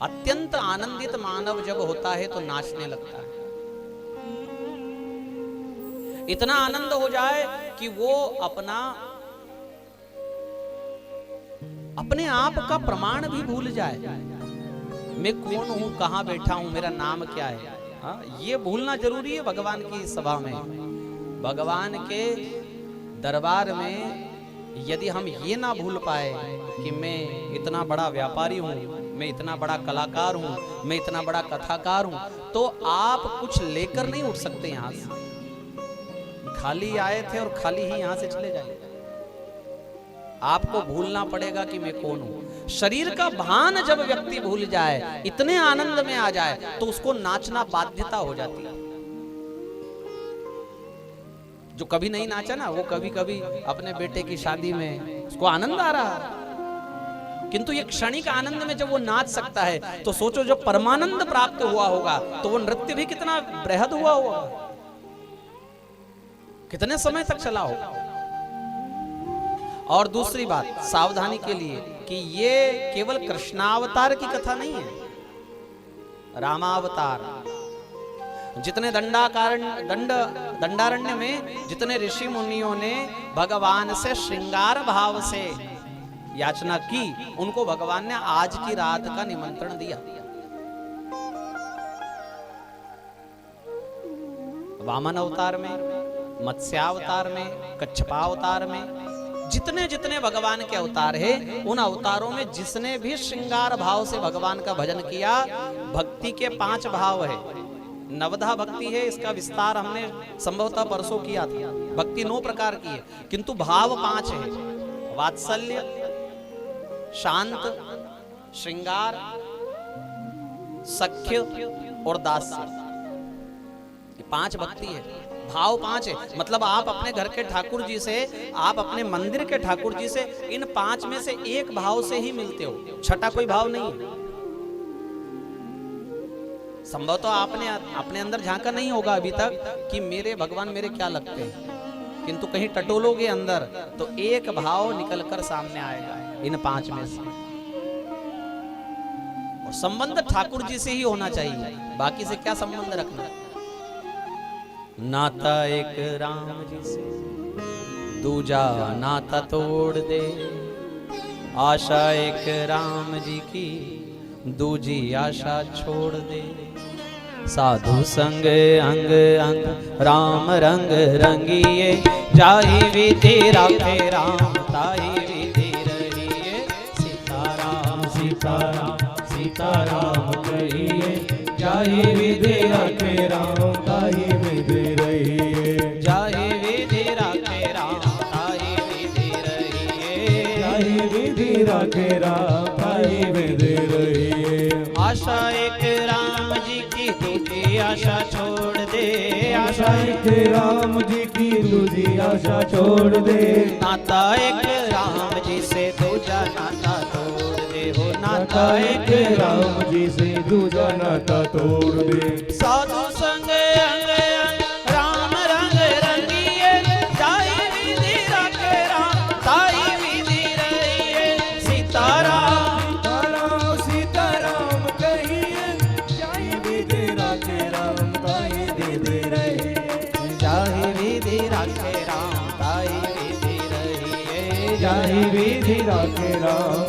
अत्यंत आनंदित मानव जब होता है तो नाचने लगता है। इतना आनंद हो जाए कि वो अपने आप का प्रमाण भी भूल जाए। मैं कौन हूं, कहां बैठा हूं, मेरा नाम क्या है। ये भूलना जरूरी है भगवान की सभा में। भगवान के दरबार में यदि हम ये ना भूल पाए कि मैं इतना बड़ा व्यापारी हूं, मैं इतना बड़ा कलाकार हूं, मैं इतना बड़ा कथाकार हूं, तो आप कुछ लेकर नहीं उठ सकते यहां से। खाली आए थे और खाली ही यहां से चले जाएंगे। आपको भूलना पड़ेगा कि मैं कौन हूं। शरीर का भान जब व्यक्ति भूल जाए, इतने आनंद में आ जाए, तो उसको नाचना बाध्यता हो जाती है। जो कभी नहीं नाचा ना, वो कभी कभी अपने बेटे की शादी में उसको आनंद आ रहा है, किंतु ये क्षणिक आनंद में जब वो नाच सकता है, तो सोचो जब परमानंद प्राप्त हुआ होगा तो वो नृत्य भी कितना बृहद हुआ होगा, कितने समय तक चला होगा। और दूसरी बात सावधानी के लिए कि ये केवल कृष्णावतार की कथा नहीं है, रामावतार। जितने दंडारण्य में जितने ऋषि मुनियों ने भगवान से श्रृंगार भाव से याचना की, उनको भगवान ने आज की रात का निमंत्रण दिया। वामन अवतार में, मत्स्यावतार में, कच्छपावतार में, जितने जितने भगवान के अवतार हैं, उन अवतारों में जिसने भी श्रृंगार भाव से भगवान का भजन किया, भक्ति के 5 भाव है। नवधा भक्ति है, इसका विस्तार हमने संभवतः परसों किया था। भक्ति 9 प्रकार की है, किंतु भाव 5 है। वात्सल्य, शांत, श्रृंगार, सख्य और दास्य। 5 भक्ति है, भाव 5 है। मतलब आप अपने घर के ठाकुर जी से, आप अपने मंदिर के ठाकुर जी से इन 5 में से एक भाव से ही मिलते हो, छठा कोई भाव नहीं है। संभवतः तो आपने अपने अंदर झांका नहीं होगा अभी तक कि मेरे भगवान मेरे क्या लगते हैं, किंतु कहीं टटोलोगे अंदर तो एक भाव निकलकर सामने आएगा इन 5 में से। और संबंध ठाकुर जी से ही होना चाहिए, बाकी से क्या संबंध रखना। नाता एक राम जी से, दूजा नाता तोड़ दे। आशा एक राम जी की, दूजी आशा छोड़ दे। साधु संग अंग अंग राम रंग रंगिए। जाहि विधि राखे राम, ताहि विधि रहिए। सीताराम सीताराम सीताराम कहिए। जाहि विधि राखे राम, ताहि विधि रहिए। जाहि विधि राखे राम, ताहि विधि रहिए। जाहि विधि राखे राम, ताहि विधि रहिए। आशा एक राम जी की, दूजी आशा छोड़ दे। आशा एक राम जी की, दूजी आशा छोड़ दे। नाता एक राम जी से, दूजा नाता तोड़ दे। हो नाता एक राम जी से, दूजा नाता तोड़ दे। साधु संग अंग अंग राम रंग रंगिए। जाहि विधि राखे राम, ताहि विधि रहिए। सीताराम सीताराम सीताराम कहिए। जाहि विधि राखे राम, ताहि विधि रहिए। जाहि विधि राखे राम, ताहि विधि रहिए। जाहि विधि राखे राम,